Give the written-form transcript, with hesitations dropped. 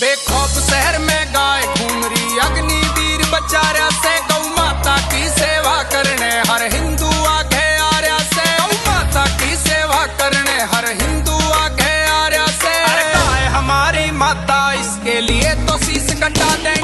बेखौफ शहर में गाय घूम रही, अग्निवीर बचारा से गौ माता की सेवा करने हर हिंदू आगे आर्या से। गौ माता की सेवा करने हर हिंदू आगे आर्या से। गाय हमारी माता, इसके लिए तो शीश कटा दे।